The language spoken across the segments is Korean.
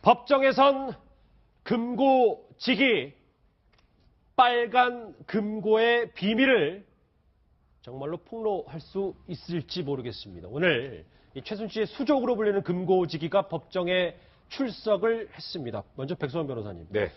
법정에선 금고지기, 빨간 금고의 비밀을 정말로 폭로할 수 있을지 모르겠습니다. 오늘 최순실의 수족으로 불리는 금고지기가 법정에 출석을 했습니다. 먼저 백소원 변호사님. 네.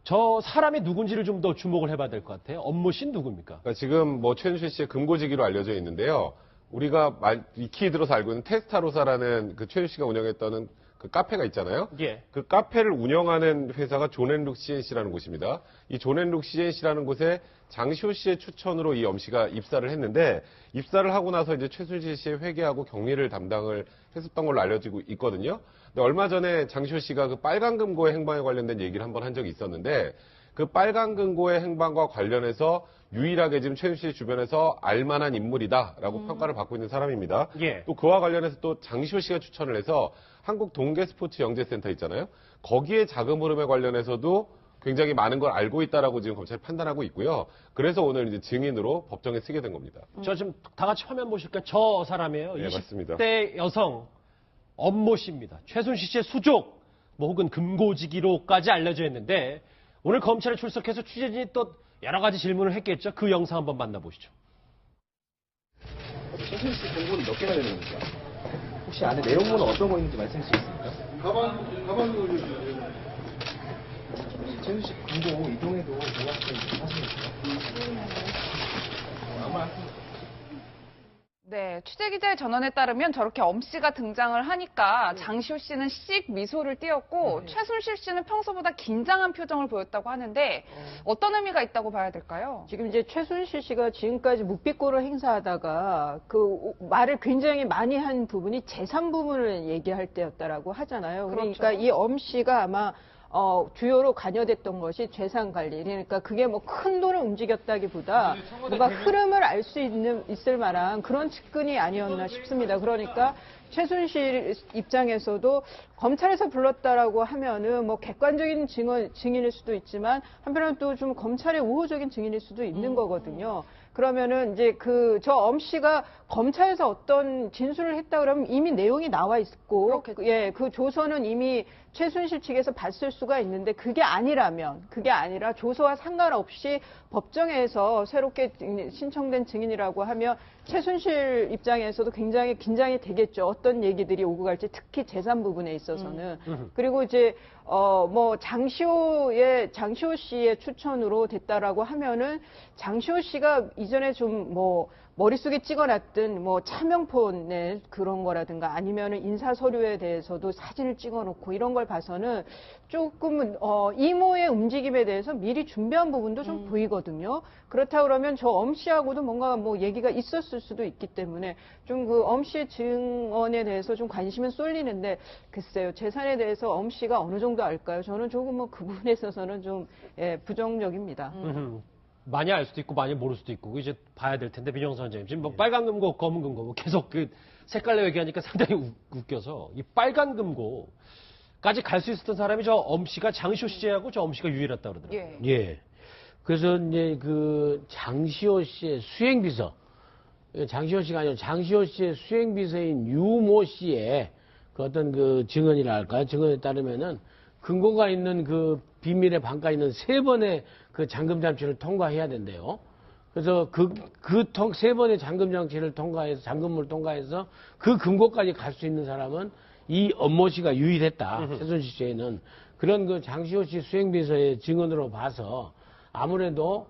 저 사람이 누군지를 좀 더 주목을 해봐야 될 것 같아요. 업무 씨는 누굽니까? 그러니까 지금 최순실 씨의 금고지기로 알려져 있는데요. 우리가 익히 들어서 알고 있는 테스타로사라는 그 최순실 씨가 운영했던 그 카페가 있잖아요. 예. 그 카페를 운영하는 회사가 존앤룩 CNC라는 곳입니다. 이 존앤룩 CNC라는 곳에 장시호 씨의 추천으로 이 엄 씨가 입사를 했는데, 입사를 하고 나서 이제 최순실 씨의 회계하고 격리를 담당을 했었던 걸로 알려지고 있거든요. 근데 얼마 전에 장시호 씨가 그 빨간 금고의 행방에 관련된 얘기를 한번 한 적이 있었는데, 그 빨간 금고의 행방과 관련해서 유일하게 지금 최순실 주변에서 알만한 인물이다라고 평가를 받고 있는 사람입니다. 예. 또 그와 관련해서 또 장시호 씨가 추천을 해서 한국 동계스포츠 영재센터 있잖아요. 거기에 자금 흐름에 관련해서도 굉장히 많은 걸 알고 있다라고 지금 검찰이 판단하고 있고요. 그래서 오늘 이제 증인으로 법정에 쓰게 된 겁니다. 저 지금 다 같이 화면 보실까요? 저 사람이에요. 네, 맞습니다. 20대 여성 엄모 씨입니다. 최순실 씨의 수족, 혹은 금고지기로까지 알려져 있는데, 오늘 검찰에 출석해서 취재진이 또 여러 가지 질문을 했겠죠. 그 영상 한번 만나보시죠. 최순실 씨 공고는 몇 개나 되는 겁니까? 혹시 안에 내용물은 어떤 거 있는지 말씀해 주실 수 있습니까? 가방을 최순실 씨 공고 이동해도 모아서 하십니까? 아마 네, 취재기자의 전언에 따르면 저렇게 엄 씨가 등장을 하니까 장시호 씨는 씩 미소를 띄었고 최순실 씨는 평소보다 긴장한 표정을 보였다고 하는데 어떤 의미가 있다고 봐야 될까요? 지금 이제 최순실 씨가 지금까지 묵비권을 행사하다가 그 말을 굉장히 많이 한 부분이 재산 부분을 얘기할 때였다라고 하잖아요. 그러니까 그렇죠. 이 엄 씨가 아마 주요로 관여됐던 것이 재산 관리. 그러니까 그게 뭐 큰 돈을 움직였다기보다 뭔가 흐름을 알 수 있을 만한 그런 측근이 아니었나 싶습니다. 그러니까 최순실 입장에서도 검찰에서 불렀다라고 하면은 뭐 객관적인 증인일 수도 있지만 한편으로는 또 좀 검찰의 우호적인 증인일 수도 있는 거거든요. 그러면은 이제 저 엄 씨가 검찰에서 어떤 진술을 했다 그러면 이미 내용이 나와 있고, 예, 그 조서는 이미 최순실 측에서 봤을 수가 있는데 그게 아니라 조서와 상관없이 법정에서 새롭게 신청된 증인이라고 하면 최순실 입장에서도 굉장히 긴장이 되겠죠. 어떤 얘기들이 오고 갈지, 특히 재산 부분에 있어서는. 그리고 이제 장시호 씨의 추천으로 됐다라고 하면은 장시호 씨가 이전에 좀 머릿속에 찍어놨던 차명폰의 그런 거라든가 아니면은 인사 서류에 대해서도 사진을 찍어놓고 이런 걸 봐서는 조금 이모의 움직임에 대해서 미리 준비한 부분도 좀 보이거든요. 그렇다 그러면 저 엄 씨하고도 뭔가 얘기가 있었을 수도 있기 때문에 좀 그 엄 씨의 증언에 대해서 좀 관심은 쏠리는데 글쎄요, 재산에 대해서 엄 씨가 어느 정도 알까요? 저는 조금 그 부분에 있어서는 좀 부정적입니다. 많이 알 수도 있고 많이 모를 수도 있고 이제 봐야 될 텐데, 민영선 선생님 지금 빨간 금고, 검은 금고 계속 그 색깔로 얘기하니까 상당히 웃겨서 이 빨간 금고까지 갈 수 있었던 사람이 저 엄 씨가 장시호 씨하고 저 엄 씨가 유일했다 그러더라고요. 예. 그래서 이제 그 장시호 씨의 수행비서, 장시호 씨가 아니라 장시호 씨의 수행비서인 유모 씨의 그 어떤 그 증언이라 할까요? 증언에 따르면은 금고가 있는 그 비밀의 방가 있는 3번의 그 잠금 장치를 통과해야 된대요. 그래서 그 3번의 잠금 장치를 통과해서, 잠금을 통과해서 그 금고까지 갈 수 있는 사람은 이 엄모 씨가 유일했다. 최순실 씨에는. 그런 그 장시호 씨 수행비서의 증언으로 봐서 아무래도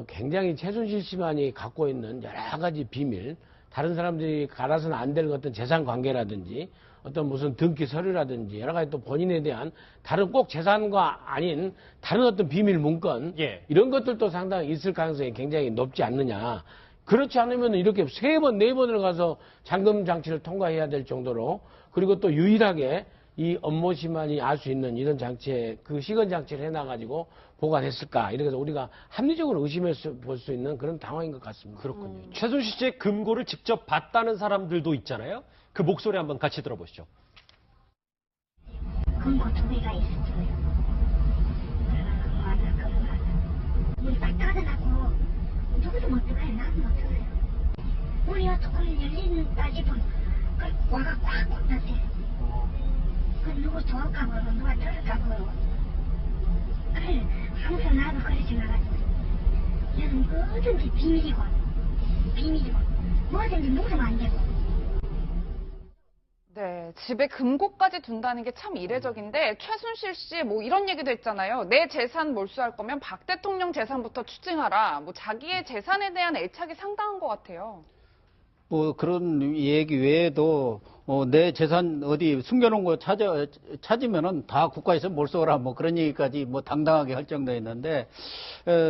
굉장히 최순실 씨만이 갖고 있는 여러 가지 비밀, 다른 사람들이 갈아서는 안 될 어떤 재산 관계라든지 어떤 무슨 등기 서류라든지 여러 가지 또 본인에 대한 다른 꼭 재산과 아닌 다른 어떤 비밀 문건, 이런 것들도 상당히 있을 가능성이 굉장히 높지 않느냐. 그렇지 않으면 이렇게 3번, 4번을 가서 잠금 장치를 통과해야 될 정도로, 그리고 또 유일하게 이 엄모 씨만이 알 수 있는 이런 장치에 그 시건 장치를 해놔가지고 보관했을까. 이렇게 해서 우리가 합리적으로 의심해 볼 수 있는 그런 상황인 것 같습니다. 그렇군요. 최순실 씨의 금고를 직접 봤다는 사람들도 있잖아요. 그 목소리 한번 같이 들어보시죠. 금고 2개가 있었어요. 우리 딱 닫아놨고 누구도 못 들어가요. 나도 못 들어가요. 우리가 조금 열리는 따지면 와가 꽉 났어요. 그 누구 좋을까 모르고 누가 들을까 모르고 그래 항상 나도 그러지 말았어. 얘는 뭐든지 비밀이고 뭐든지 묻으면 안 되고. 네, 집에 금고까지 둔다는 게 참 이례적인데 최순실 씨 뭐 이런 얘기도 했잖아요. 내 재산 몰수할 거면 박 대통령 재산부터 추징하라. 뭐 자기의 재산에 대한 애착이 상당한 것 같아요. 뭐 그런 얘기 외에도 내 재산 어디 숨겨놓은 거 찾으면은 다 국가에서 몰수하라 뭐 그런 얘기까지 뭐 당당하게 할 정도였는데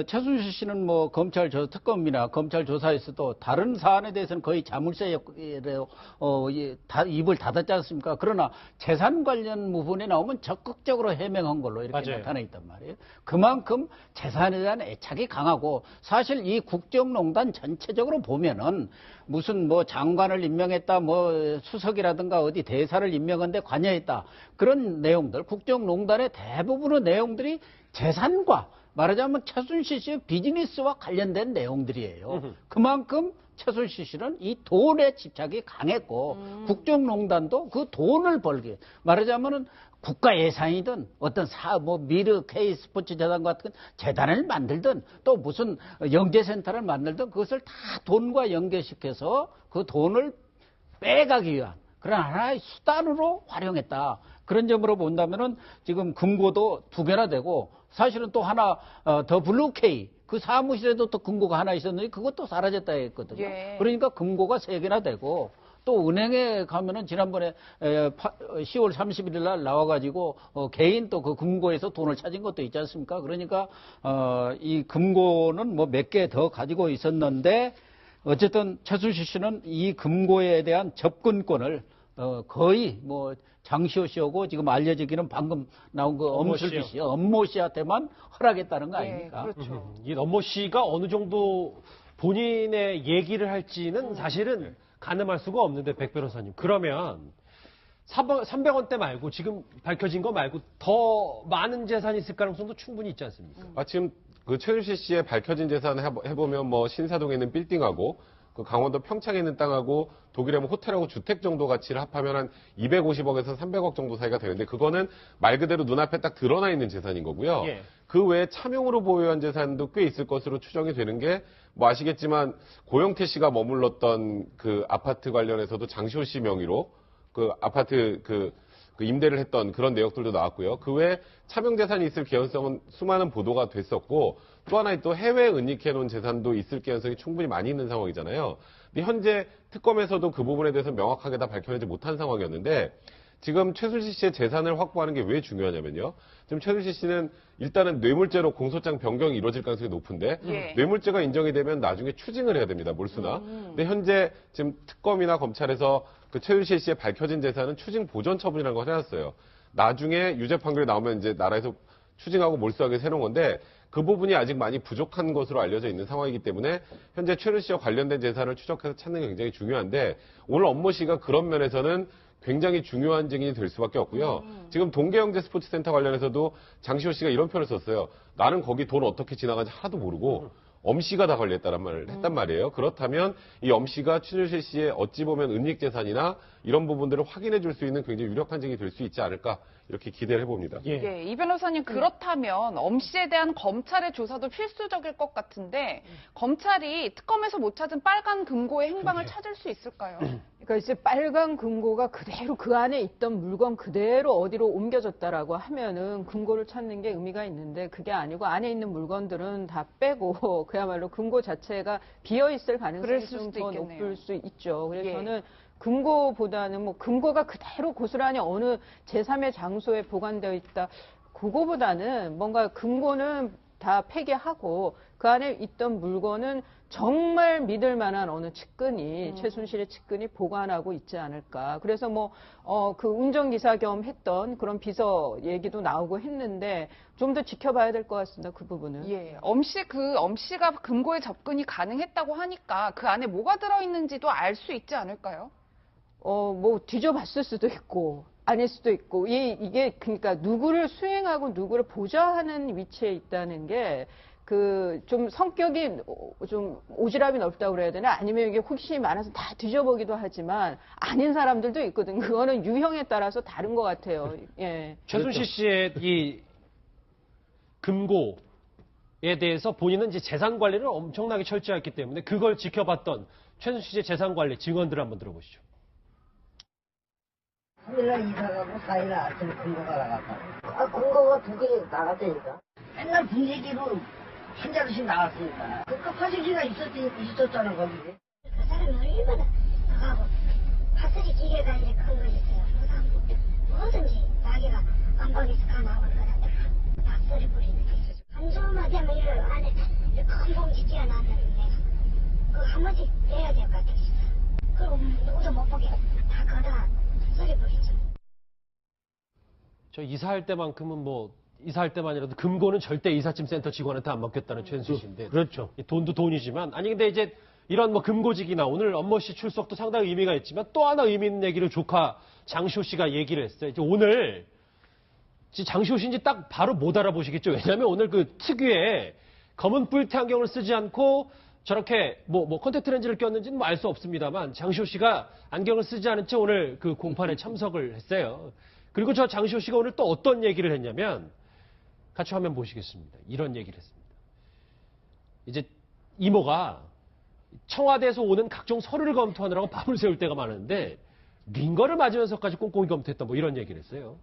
최순실 씨는 뭐 검찰 특검이나 검찰 조사에서도 다른 사안에 대해서는 거의 자물쇠로 입을 닫았지 않습니까? 그러나 재산 관련 부분에 나오면 적극적으로 해명한 걸로 이렇게 맞아요. 나타나 있단 말이에요. 그만큼 재산에 대한 애착이 강하고 사실 이 국정농단 전체적으로 보면은 무슨 뭐 장관을 임명했다, 뭐 수석이라든가 어디 대사를 임명한 데 관여했다. 그런 내용들, 국정농단의 대부분의 내용들이 재산과 말하자면 최순실 씨의 비즈니스와 관련된 내용들이에요. 그만큼 최순실 씨는 이 돈에 집착이 강했고 국정농단도 그 돈을 벌기 말하자면은 국가 예산이든 어떤 미르 K 스포츠 재단 같은 재단을 만들든 또 무슨 영재센터를 만들든 그것을 다 돈과 연계시켜서 그 돈을 빼가기 위한 그런 하나의 수단으로 활용했다. 그런 점으로 본다면은 지금 금고도 2개나 되고 사실은 또 하나 더 블루K 그 사무실에도 또 금고가 하나 있었는데 그것도 사라졌다 했거든요. 예. 그러니까 금고가 3개나 되고 또 은행에 가면은 지난번에 10월 31일 날 나와가지고 개인 또 그 금고에서 돈을 찾은 것도 있지 않습니까? 그러니까 이 금고는 뭐 몇 개 더 가지고 있었는데 어쨌든 최순실 씨는 이 금고에 대한 접근권을 거의 뭐 장시호 씨하고 지금 알려지기는 방금 나온 그 엄슬기 씨, 엄모 씨한테만 허락했다는 거 아닙니까? 네, 그렇죠. 이 엄모 씨가 어느 정도 본인의 얘기를 할지는 사실은 가늠할 수가 없는데 백 변호사님 그러면 300원대 말고 지금 밝혀진 거 말고 더 많은 재산이 있을 가능성도 충분히 있지 않습니까? 지금 그 최순실 씨의 밝혀진 재산을 해보면 뭐 신사동에 있는 빌딩하고 그 강원도 평창에 있는 땅하고 독일에 뭐 호텔하고 주택 정도 가치를 합하면 한 250억에서 300억 정도 사이가 되는데 그거는 말 그대로 눈앞에 딱 드러나 있는 재산인 거고요. 예. 그 외에 차명으로 보유한 재산도 꽤 있을 것으로 추정이 되는 게 뭐 아시겠지만 고영태 씨가 머물렀던 그 아파트 관련해서도 장시호 씨 명의로 그 아파트 그 임대를 했던 그런 내역들도 나왔고요. 그 외에 차명 재산이 있을 개연성은 수많은 보도가 됐었고 또 하나 또 해외에 은닉해 놓은 재산도 있을 개연성이 충분히 많이 있는 상황이잖아요. 근데 현재 특검에서도 그 부분에 대해서 명확하게 다 밝혀내지 못한 상황이었는데 지금 최순실 씨의 재산을 확보하는 게 왜 중요하냐면요. 지금 최순실 씨는 일단은 뇌물죄로 공소장 변경이 이루어질 가능성이 높은데 예. 뇌물죄가 인정이 되면 나중에 추징을 해야 됩니다. 몰수나. 근데 현재 지금 특검이나 검찰에서 그 최순실 씨의 밝혀진 재산은 추징 보전 처분이라는 걸 해놨어요. 나중에 유죄 판결이 나오면 이제 나라에서 추징하고 몰수하게 해놓은 건데 그 부분이 아직 많이 부족한 것으로 알려져 있는 상황이기 때문에 현재 최순실 씨와 관련된 재산을 추적해서 찾는 게 굉장히 중요한데 오늘 엄모 씨가 그런 면에서는 굉장히 중요한 증인이 될 수밖에 없고요. 지금 동계영재 스포츠센터 관련해서도 장시호 씨가 이런 표현을 썼어요. 나는 거기 돈 어떻게 지나가는지 하나도 모르고 엄씨가 다 걸렸다는 말을 했단 말이에요. 그렇다면 이 엄씨가 최순실 씨의 어찌 보면 은닉 재산이나 이런 부분들을 확인해 줄 수 있는 굉장히 유력한 증인이 될 수 있지 않을까 이렇게 기대를 해봅니다. 예, 이 변호사님 그렇다면 엄 씨에 대한 검찰의 조사도 필수적일 것 같은데 검찰이 특검에서 못 찾은 빨간 금고의 행방을 찾을 수 있을까요? 그러니까 이제 빨간 금고가 그대로 그 안에 있던 물건 그대로 어디로 옮겨졌다라고 하면은 금고를 찾는 게 의미가 있는데 그게 아니고 안에 있는 물건들은 다 빼고 그야말로 금고 자체가 비어 있을 가능성이 그럴 좀 수도 더 있겠네요. 높을 수 있죠. 그래서 예. 저는 금고보다는 뭐 금고가 그대로 고스란히 어느 제3의 장소에 보관되어 있다. 그거보다는 뭔가 금고는 다 폐기하고 그 안에 있던 물건은 정말 믿을 만한 어느 측근이 최순실의 측근이 보관하고 있지 않을까. 그래서 그 운전기사 겸 했던 그런 비서 얘기도 나오고 했는데 좀 더 지켜봐야 될 것 같습니다. 그 부분은. 예, 엄 씨가 금고에 접근이 가능했다고 하니까 그 안에 뭐가 들어있는지도 알 수 있지 않을까요? 뭐 뒤져봤을 수도 있고 아닐 수도 있고 이게 그러니까 누구를 수행하고 누구를 보좌하는 위치에 있다는 게 좀 성격이 좀 오지랖이 넓다고 그래야 되나? 아니면 이게 호기심이 많아서 다 뒤져보기도 하지만 아닌 사람들도 있거든. 그거는 유형에 따라서 다른 것 같아요. 예. 최순실 씨의 이 금고에 대해서 본인은 이제 재산 관리를 엄청나게 철저했기 때문에 그걸 지켜봤던 최순실 씨의 재산 관리 증언들을 한번 들어보시죠. 3일날 이사 가고 4일날 아침에 금고가 나갔다. 금고가 2개 나갔다니까. 맨날 분쇄기로 한 자루씩 나갔으니까. 그 화장실가 있었잖아, 거기. 그 사람이 얼마나 나가고 파스리 기계가 이제 큰 거 있어요. 항상 뭐든지 자기가 안방에서 가 나오는 거다. 다 썰어버리는 게 있어. 한숨만 되면 이를 안에 큰 봉지 띄어놔면 내가 그거 한 번씩 떼야 될 것 같아 싶어. 그리고 누구도 못 보게 다 거다 썰어버리죠. 저 이사할 때만큼은 뭐 이사할 때만이라도 금고는 절대 이삿짐 센터 직원한테 안 맡겼다는 최순실 씨인데. 그렇죠. 돈도 돈이지만 아니 근데 이제 이런 뭐 금고직이나 오늘 엄모 씨 출석도 상당히 의미가 있지만 또 하나 의미 있는 얘기를 조카 장시호 씨가 얘기를 했어요. 이제 오늘 장시호 씨인지 딱 바로 못 알아보시겠죠. 왜냐하면 오늘 그 특유의 검은 뿔테 안경을 쓰지 않고 저렇게 뭐 콘택트 렌즈를 꼈는지는 뭐 알 수 없습니다만 장시호 씨가 안경을 쓰지 않은 채 오늘 그 공판에 참석을 했어요. 그리고 저 장시호 씨가 오늘 또 어떤 얘기를 했냐면 같이 화면 보시겠습니다. 이런 얘기를 했습니다. 이제 이모가 청와대에서 오는 각종 서류를 검토하느라고 밤을 새울 때가 많은데 링거를 맞으면서까지 꼼꼼히 검토했다 뭐 이런 얘기를 했어요.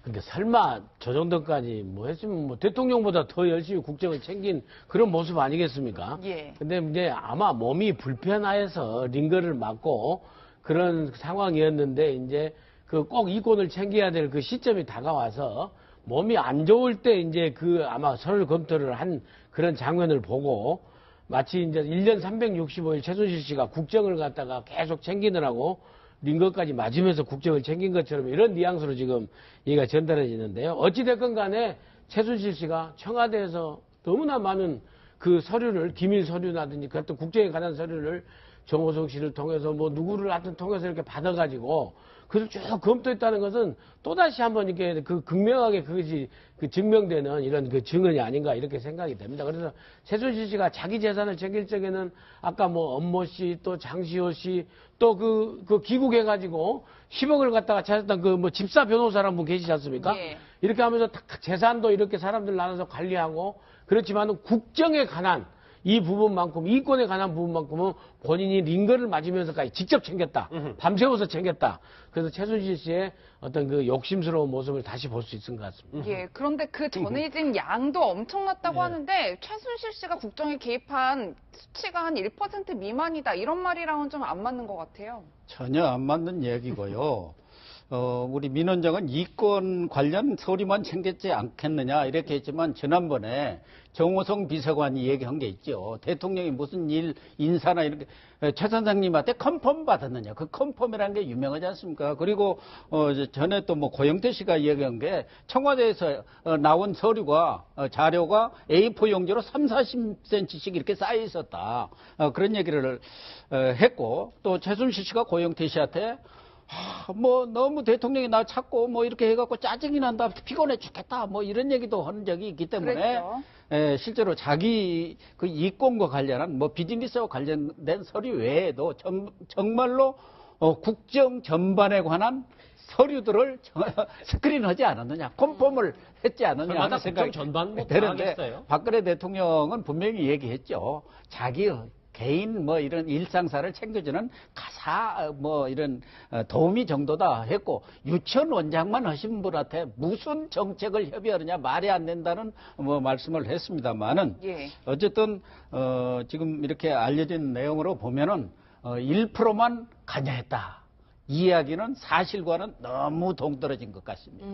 근데 설마 저 정도까지 뭐 했으면 뭐 대통령보다 더 열심히 국정을 챙긴 그런 모습 아니겠습니까? 예. 근데 이제 아마 몸이 불편해서 링거를 맞고 그런 상황이었는데 이제 그 꼭 이권을 챙겨야 될 그 시점이 다가와서 몸이 안 좋을 때 이제 그 아마 서류 검토를 한 그런 장면을 보고 마치 이제 1년 365일 최순실 씨가 국정을 갖다가 계속 챙기느라고 링거까지 맞으면서 국정을 챙긴 것처럼 이런 뉘앙스로 지금 얘기가 전달해지는데요. 어찌됐건 간에 최순실 씨가 청와대에서 너무나 많은 그 서류를, 기밀 서류라든지 그 어떤 국정에 관한 서류를 정호성 씨를 통해서 뭐 누구를 하여튼 통해서 이렇게 받아가지고 그걸 쭉 검토했다는 것은 또다시 한번 이렇게 그 극명하게 그것이 그 증명되는 이런 그 증언이 아닌가 이렇게 생각이 됩니다. 그래서 최순실 씨가 자기 재산을 챙길 적에는 아까 뭐 엄모 씨 또 장시호 씨 또 그 귀국해가지고 10억을 갖다가 찾았던 그 뭐 집사 변호사라는 분 계시지 않습니까? 예. 이렇게 하면서 재산도 이렇게 사람들 나눠서 관리하고 그렇지만 국정에 관한 이 부분만큼 이권에 관한 부분만큼은 본인이 링거를 맞으면서까지 직접 챙겼다. 밤새워서 챙겼다. 그래서 최순실 씨의 어떤 그 욕심스러운 모습을 다시 볼 수 있을 것 같습니다. 예, 그런데 그 전해진 양도 엄청났다고 하는데 최순실 씨가 국정에 개입한 수치가 한 1% 미만이다. 이런 말이랑은 좀 안 맞는 것 같아요. 전혀 안 맞는 얘기고요. 우리 민 원장은 이권 관련 서류만 챙겼지 않겠느냐 이렇게 했지만 지난번에 정호성 비서관이 얘기한 게 있죠. 대통령이 무슨 일 인사나 이렇게 최 선생님한테 컨펌 받았느냐. 그 컨펌이라는 게 유명하지 않습니까? 그리고 전에 또 뭐 고영태 씨가 얘기한 게 청와대에서 나온 서류가 자료가 A4 용지로 30-40cm씩 이렇게 쌓여 있었다. 그런 얘기를 했고 또 최순실 씨가 고영태 씨한테 뭐 너무 대통령이 나 찾고 뭐 이렇게 해갖고 짜증이 난다 피곤해 죽겠다 뭐 이런 얘기도 하는 적이 있기 때문에 그랬죠. 실제로 자기 그 이권과 관련한 뭐 비즈니스와 관련된 서류 외에도 정말로 국정 전반에 관한 서류들을 스크린하지 않았느냐, 컨펌을 했지 않느냐 하는 생각이 전반 뭐 드는데 하겠어요. 박근혜 대통령은 분명히 얘기했죠. 자기 개인 뭐 이런 일상사를 챙겨주는 가사 뭐 이런 도우미 정도다 했고 유치원 원장만 하신 분한테 무슨 정책을 협의하느냐 말이 안 된다는 뭐 말씀을 했습니다만은 예. 어쨌든 지금 이렇게 알려진 내용으로 보면은 1%만 관여했다. 이 이야기는 사실과는 너무 동떨어진 것 같습니다.